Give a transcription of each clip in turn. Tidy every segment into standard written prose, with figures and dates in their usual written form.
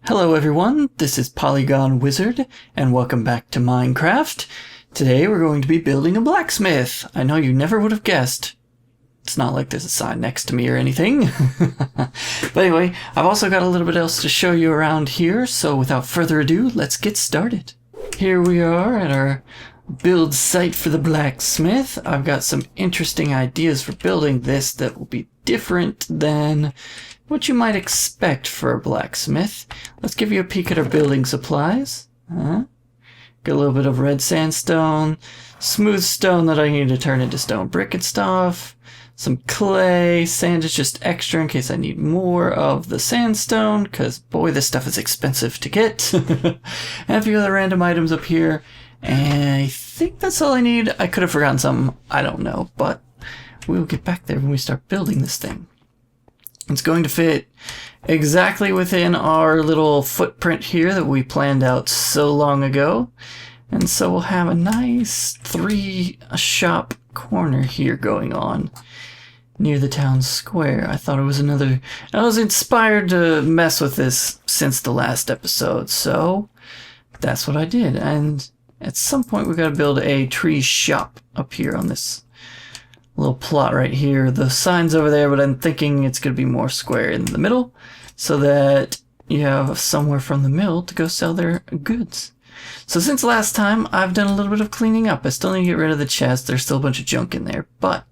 Hello everyone, this is Polygon Wizard, and welcome back to Minecraft. Today we're going to be building a blacksmith. I know you never would have guessed. It's not like there's a sign next to me or anything. But anyway, I've also got a little bit else to show you around here, so without further ado, let's get started. Here we are at our build site for the blacksmith. I've got some interesting ideas for building this that will be different than what you might expect for a blacksmith. Let's give you a peek at our building supplies. Got a little bit of red sandstone, smooth stone that I need to turn into stone brick and stuff, some clay, sand is just extra in case I need more of the sandstone, because boy, this stuff is expensive to get. And a few other random items up here, and I think that's all I need. I could have forgotten some, I don't know, but we'll get back there when we start building this thing. It's going to fit exactly within our little footprint here that we planned out so long ago. And so we'll have a nice 3-shop corner here going on near the town square. I thought it was I was inspired to mess with this since the last episode, so that's what I did. And at some point we got to build a tree shop up here on this little plot right here. The sign's over there, but I'm thinking it's going to be more square in the middle so that you have somewhere from the mill to go sell their goods. So since last time, I've done a little bit of cleaning up. I still need to get rid of the chest. There's still a bunch of junk in there, but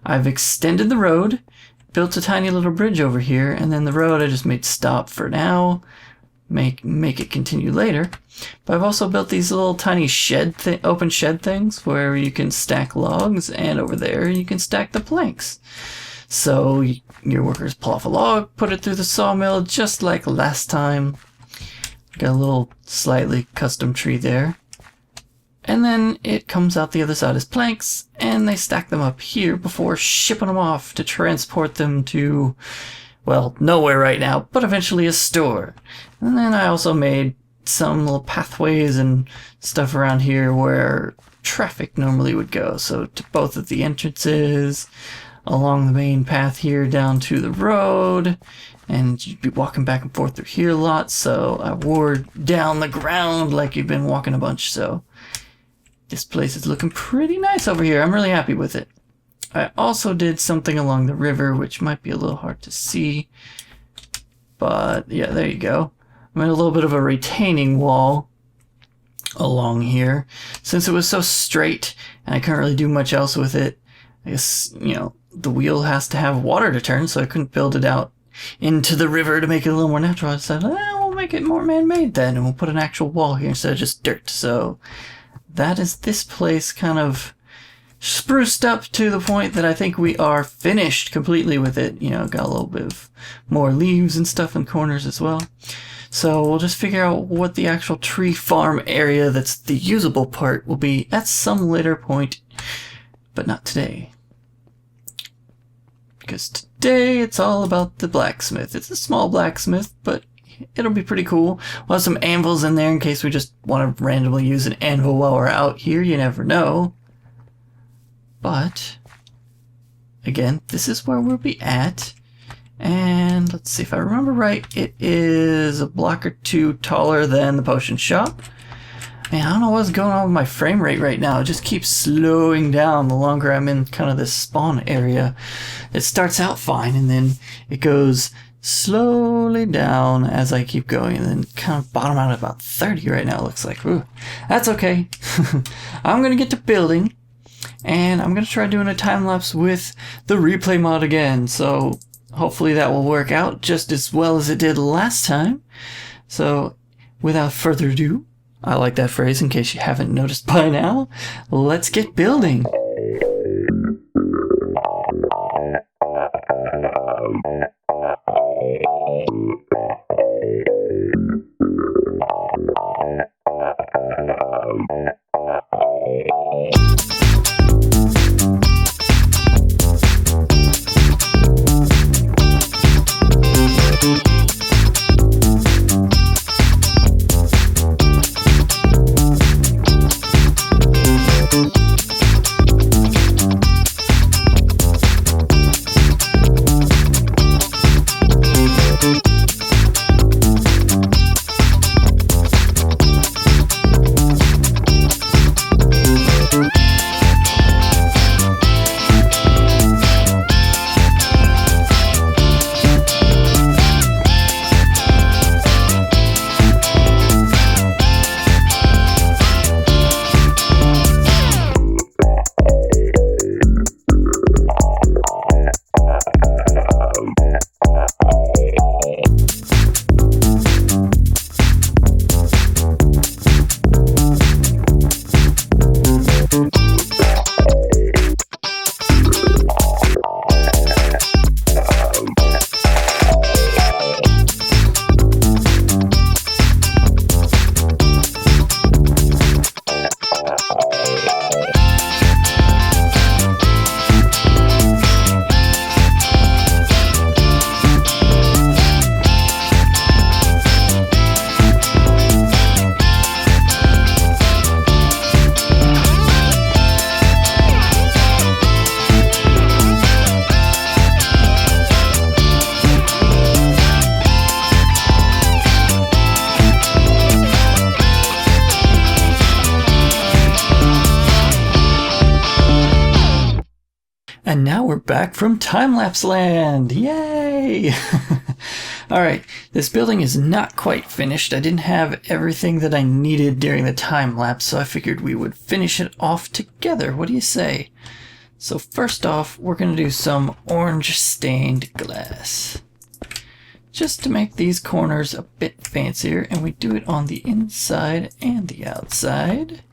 I've extended the road, built a tiny little bridge over here, and then the road I just made stop for now. Make it continue later. But I've also built these little tiny open shed things where you can stack logs, and over there you can stack the planks. So your workers pull off a log, put it through the sawmill just like last time. Got a little slightly custom tree there. And then it comes out the other side as planks, and they stack them up here before shipping them off to transport them to, well, nowhere right now, but eventually a store. And then I also made some little pathways and stuff around here where traffic normally would go. So to both of the entrances, along the main path here down to the road, and you'd be walking back and forth through here a lot. So I wore down the ground like you've been walking a bunch. So this place is looking pretty nice over here. I'm really happy with it. I also did something along the river, which might be a little hard to see. But yeah, there you go. I made a little bit of a retaining wall along here. Since it was so straight and I couldn't really do much else with it, I guess, the wheel has to have water to turn, so I couldn't build it out into the river to make it a little more natural. I said, we'll make it more man-made then, and we'll put an actual wall here instead of just dirt. So that is this place kind of spruced up to the point that I think we are finished completely with it. Got a little bit of more leaves and stuff in corners as well. So we'll just figure out what the actual tree farm area that's the usable part will be at some later point, but not today. Because today it's all about the blacksmith. It's a small blacksmith, but it'll be pretty cool. We'll have some anvils in there in case we just want to randomly use an anvil while we're out here. You never know. But again, this is where we'll be at. And let's see if I remember right. It is a block or two taller than the potion shop. Man, I don't know what's going on with my frame rate right now. It just keeps slowing down the longer I'm in kind of this spawn area. It starts out fine, and then it goes slowly down as I keep going, and then kind of bottom out at about 30 right now, it looks like. Ooh, that's okay. I'm going to get to building, and I'm going to try doing a time lapse with the replay mod again. So hopefully that will work out just as well as it did last time. So without further ado, I like that phrase in case you haven't noticed by now, let's get building. And now we're back from Timelapse land! Yay! Alright, this building is not quite finished. I didn't have everything that I needed during the time-lapse, so I figured we would finish it off together. What do you say? So first off, we're going to do some orange stained glass. Just to make these corners a bit fancier, and we do it on the inside and the outside.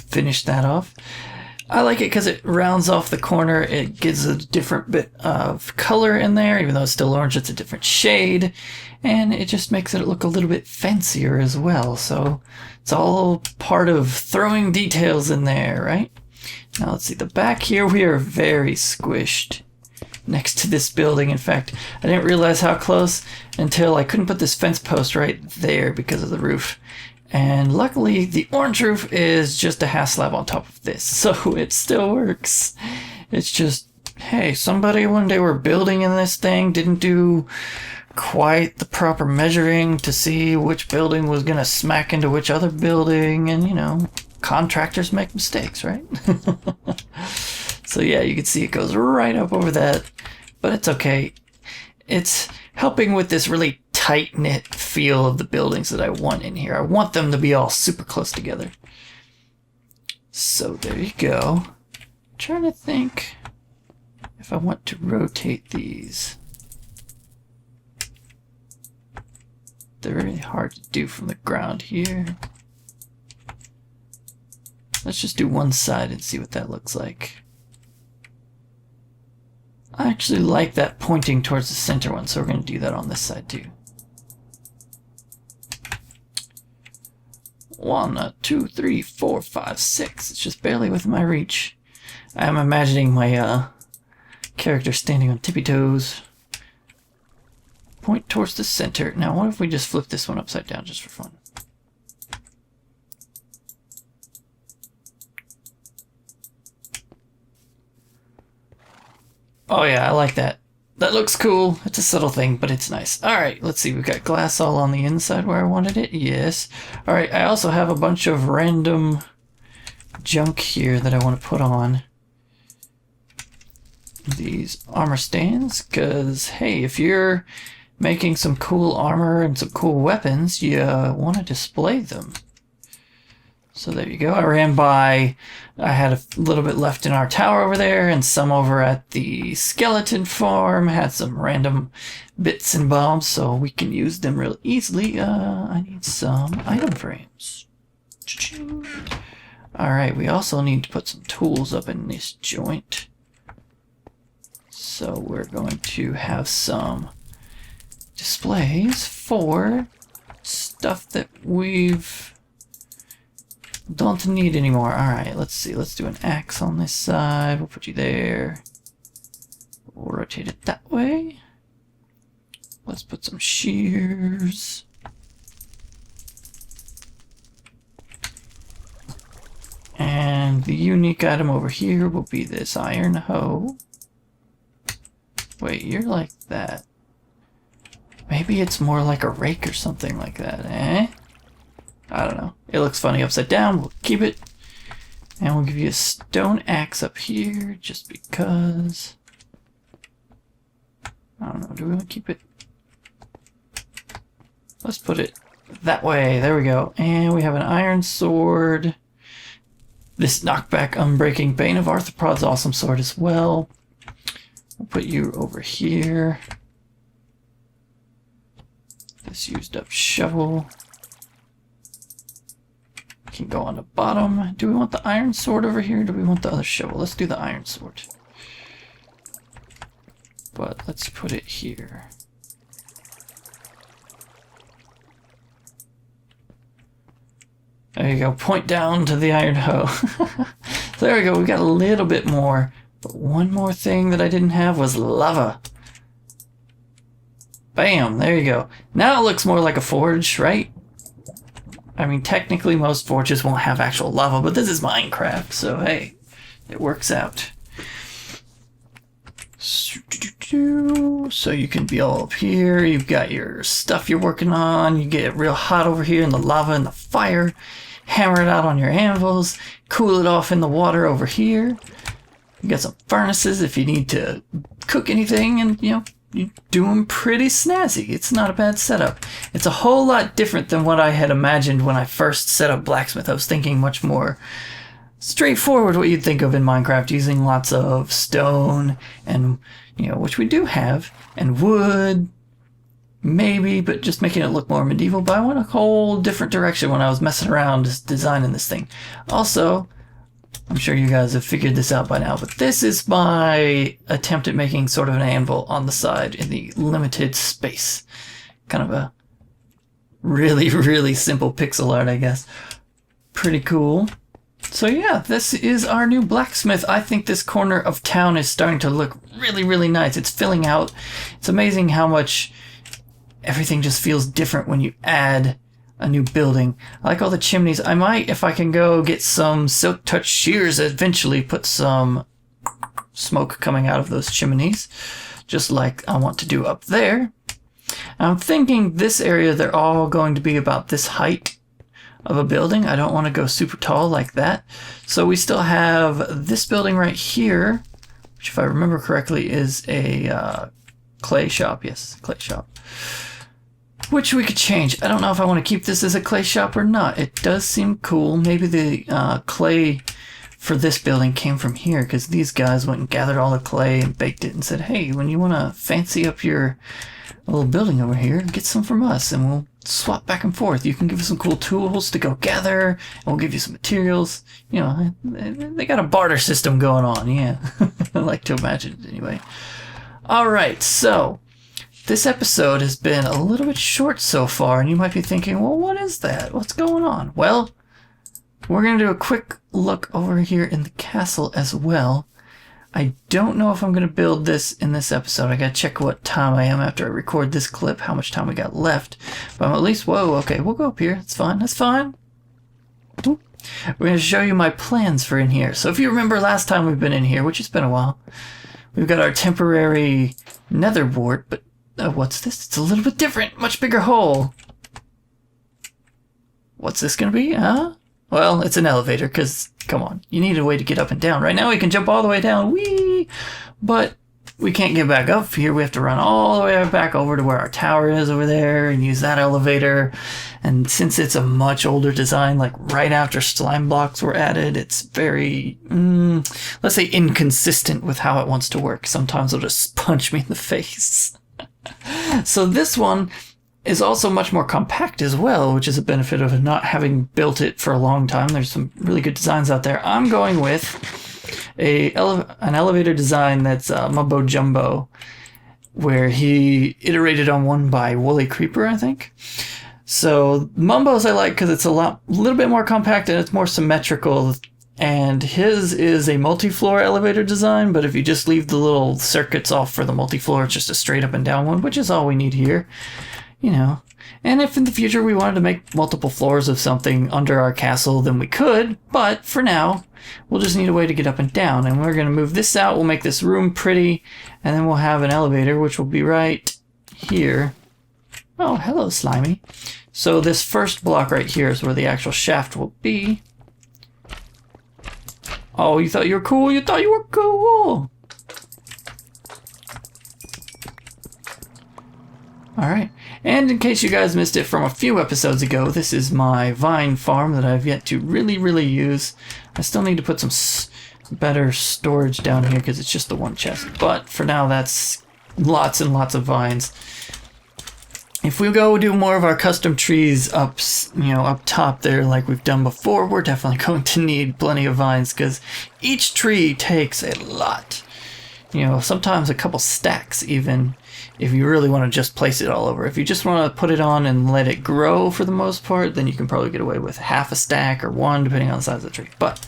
Finish that off. I like it because it rounds off the corner. It gives a different bit of color in there. Even though it's still orange, it's a different shade. And it just makes it look a little bit fancier as well. So it's all part of throwing details in there, right? Now let's see. The back here, we are very squished next to this building. In fact, I didn't realize how close until I couldn't put this fence post right there because of the roof. And luckily, the orange roof is just a half slab on top of this, so it still works. It's just, hey, somebody when they were building in this thing didn't do quite the proper measuring to see which building was going to smack into which other building, and, you know, contractors make mistakes, right? So yeah, you can see it goes right up over that, but it's okay. It's helping with this really tight-knit feel of the buildings that I want in here. I want them to be all super close together. So there you go. I'm trying to think if I want to rotate these. They're really hard to do from the ground here. Let's just do one side and see what that looks like. I actually like that pointing towards the center one, so we're going to do that on this side too. 1, 2, 3, 4, 5, 6. It's just barely within my reach. I'm imagining my character standing on tippy toes. Point towards the center. Now, what if we just flip this one upside down just for fun? Oh yeah, I like that. That looks cool. It's a subtle thing, but it's nice. Alright, let's see. We've got glass all on the inside where I wanted it. Yes. Alright, I also have a bunch of random junk here that I want to put on these armor stands. Because, hey, if you're making some cool armor and some cool weapons, you want to display them. So there you go. I ran by, I had a little bit left in our tower over there and some over at the skeleton farm. Had some random bits and bobs so we can use them real easily. I need some item frames. Alright, we also need to put some tools up in this joint. So we're going to have some displays for stuff that we've don't need anymore. Alright, let's see. Let's do an axe on this side. We'll put you there. We'll rotate it that way. Let's put some shears. And the unique item over here will be this iron hoe. Wait, you're like that. Maybe it's more like a rake or something like that, eh? I don't know. It looks funny upside down. We'll keep it. And we'll give you a stone axe up here just because. I don't know. Do we want to keep it? Let's put it that way. There we go. And we have an iron sword. This knockback unbreaking bane of arthropods awesome sword as well. We'll put you over here. This used up shovel. Can go on the bottom. Do we want the iron sword over here? Or do we want the other shovel? Let's do the iron sword. But let's put it here. There you go. Point down to the iron hoe. So there we go. We got a little bit more. But one more thing that I didn't have was lava. Bam. There you go. Now it looks more like a forge, right? I mean, technically most forges won't have actual lava, but this is Minecraft, so hey, it works out. So you can be all up here, you've got your stuff you're working on, you get real hot over here in the lava and the fire, hammer it out on your anvils, cool it off in the water over here. You got some furnaces if you need to cook anything, and you do them pretty snazzy. It's not a bad setup. It's a whole lot different than what I had imagined when I first set up Blacksmith. I was thinking much more straightforward, what you'd think of in Minecraft, using lots of stone and, which we do have, and wood, maybe, but just making it look more medieval. But I went a whole different direction when I was messing around just designing this thing. Also, I'm sure you guys have figured this out by now, but this is my attempt at making sort of an anvil on the side in the limited space. Kind of a really, really simple pixel art, I guess. Pretty cool. So yeah, this is our new blacksmith. I think this corner of town is starting to look really, really nice. It's filling out. It's amazing how much everything just feels different when you add a new building. I like all the chimneys. I might, if I can go get some silk touch shears, eventually put some smoke coming out of those chimneys, just like I want to do up there. I'm thinking this area, they're all going to be about this height of a building. I don't want to go super tall like that. So we still have this building right here, which if I remember correctly is a clay shop. Yes, clay shop. Which we could change. I don't know if I want to keep this as a clay shop or not. It does seem cool. Maybe the clay for this building came from here, because these guys went and gathered all the clay and baked it and said, hey, when you want to fancy up your little building over here, get some from us and we'll swap back and forth. You can give us some cool tools to go gather, and we'll give you some materials. They got a barter system going on, yeah. I like to imagine it anyway. Alright, so this episode has been a little bit short so far, and you might be thinking, well, what is that? What's going on? Well, we're going to do a quick look over here in the castle as well. I don't know if I'm going to build this in this episode. I got to check what time I am after I record this clip, how much time we got left. But I'm at least, whoa, okay, we'll go up here. It's fine, that's fine. We're going to show you my plans for in here. So if you remember last time we've been in here, which has been a while, we've got our temporary nether wart, but what's this? It's a little bit different. Much bigger hole. What's this going to be? Huh? Well, it's an elevator, because, come on, you need a way to get up and down. Right now we can jump all the way down, whee! But we can't get back up here. We have to run all the way back over to where our tower is over there and use that elevator. And since it's a much older design, like right after slime blocks were added, it's very, let's say, inconsistent with how it wants to work. Sometimes it'll just punch me in the face. So this one is also much more compact as well, which is a benefit of not having built it for a long time. There's some really good designs out there. I'm going with an elevator design that's Mumbo Jumbo, where he iterated on one by Woolly Creeper, I think. So Mumbo's I like because it's a little bit more compact and it's more symmetrical. And his is a multi-floor elevator design, but if you just leave the little circuits off for the multi-floor, it's just a straight up and down one, which is all we need here. And if in the future we wanted to make multiple floors of something under our castle, then we could, but for now, we'll just need a way to get up and down, and we're going to move this out, we'll make this room pretty, and then we'll have an elevator, which will be right here. Oh, hello, Slimy. So this first block right here is where the actual shaft will be. Oh, you thought you were cool? You thought you were cool! Alright, and in case you guys missed it from a few episodes ago, this is my vine farm that I've yet to really, really use. I still need to put some better storage down here because it's just the one chest. But for now, that's lots and lots of vines. If we go do more of our custom trees up top there like we've done before, we're definitely going to need plenty of vines because each tree takes a lot. Sometimes a couple stacks even, if you really want to just place it all over. If you just want to put it on and let it grow for the most part, then you can probably get away with half a stack or one, depending on the size of the tree. But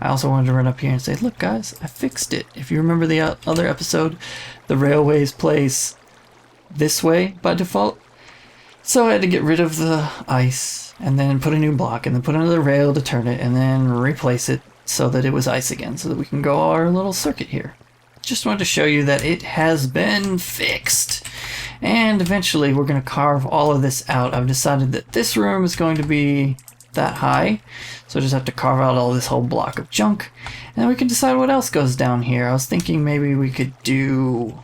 I also wanted to run up here and say, look guys, I fixed it. If you remember the other episode, the railways place this way by default. So I had to get rid of the ice and then put a new block and then put another rail to turn it and then replace it so that it was ice again so that we can go our little circuit here. Just wanted to show you that it has been fixed. And eventually we're going to carve all of this out. I've decided that this room is going to be that high. So I just have to carve out all this whole block of junk. And then we can decide what else goes down here. I was thinking maybe we could do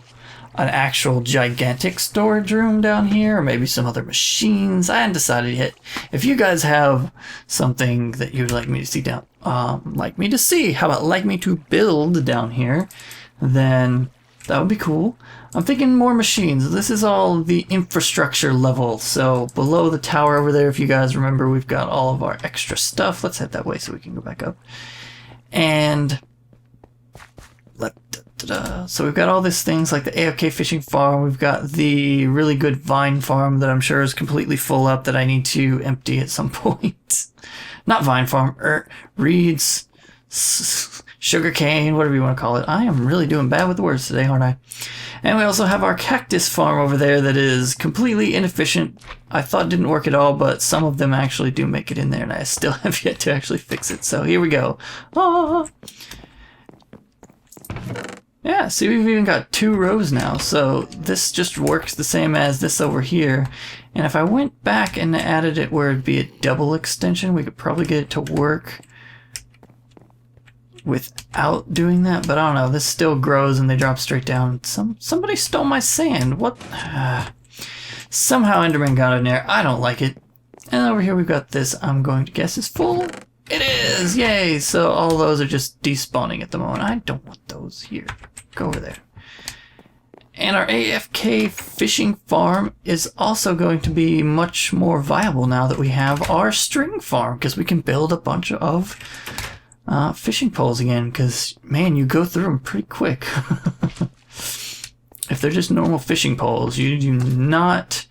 an actual gigantic storage room down here, or maybe some other machines. I hadn't decided yet. If you guys have something that you'd like me to see down, how about like me to build down here, then that would be cool. I'm thinking more machines. This is all the infrastructure level. So below the tower over there, if you guys remember, we've got all of our extra stuff. Let's head that way so we can go back up. And so we've got all these things like the AFK fishing farm. We've got the really good vine farm that I'm sure is completely full up that I need to empty at some point. Not vine farm, reeds, sugarcane, whatever you want to call it. I am really doing bad with the words today, aren't I? And we also have our cactus farm over there that is completely inefficient. I thought it didn't work at all, but some of them actually do make it in there, and I still have yet to actually fix it. So here we go. Ah. Yeah, see, we've even got 2 rows now, so this just works the same as this over here. And if I went back and added it where it'd be a double extension, we could probably get it to work without doing that, but I don't know. This still grows and they drop straight down. Somebody stole my sand. What? Somehow Enderman got in there. I don't like it. And over here we've got this, I'm going to guess is full. It is! Yay! So all those are just despawning at the moment. I don't want those here. Go over there. And our AFK fishing farm is also going to be much more viable now that we have our string farm, because we can build a bunch of fishing poles again, because, man, you go through them pretty quick. If they're just normal fishing poles, you do not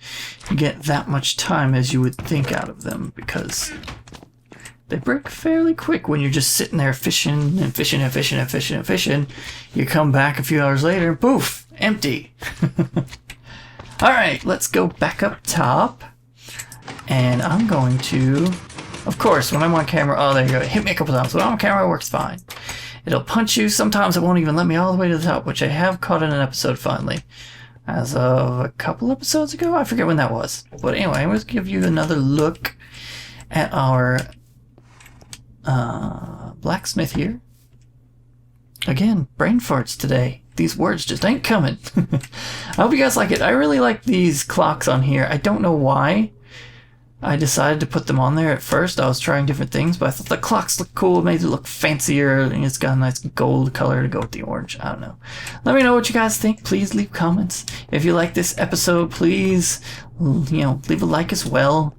get that much time as you would think out of them, because they break fairly quick when you're just sitting there fishing and fishing and fishing and fishing and fishing. You come back a few hours later, poof, empty. Alright, let's go back up top. And I'm going to, of course, when I'm on camera, oh, there you go, it hit me a couple times. When I'm on camera, it works fine. It'll punch you. Sometimes it won't even let me all the way to the top, which I have caught in an episode finally. As of a couple episodes ago? I forget when that was. But anyway, let's give you another look at our blacksmith here. Again, brain farts today. These words just ain't coming. I hope you guys like it. I really like these clocks on here. I don't know why I decided to put them on there at first. I was trying different things, but I thought the clocks look cool. It made it look fancier, and it's got a nice gold color to go with the orange. I don't know. Let me know what you guys think. Please leave comments. If you like this episode, please, leave a like as well.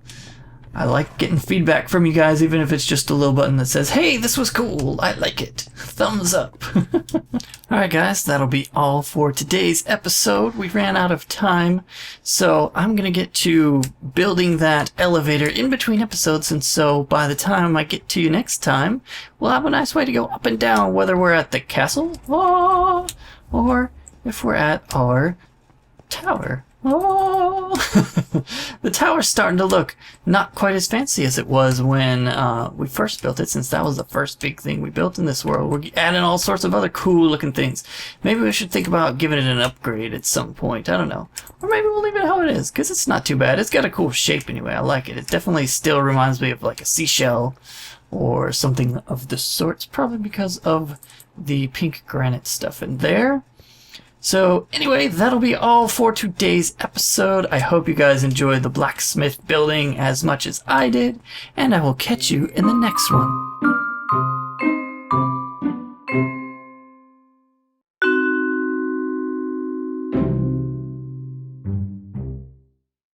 I like getting feedback from you guys, even if it's just a little button that says, hey, this was cool, I like it, thumbs up. Alright guys, that'll be all for today's episode. We ran out of time, so I'm going to get to building that elevator in between episodes, and so by the time I get to you next time, we'll have a nice way to go up and down, whether we're at the castle, or if we're at our tower. Oh, the tower's starting to look not quite as fancy as it was when we first built it, since that was the first big thing we built in this world. We're adding all sorts of other cool looking things. Maybe we should think about giving it an upgrade at some point. I don't know. Or maybe we'll leave it how it is, because it's not too bad. It's got a cool shape anyway. I like it. It definitely still reminds me of like a seashell or something of the sorts, probably because of the pink granite stuff in there. So anyway, that'll be all for today's episode. I hope you guys enjoyed the blacksmith building as much as I did, and I will catch you in the next one.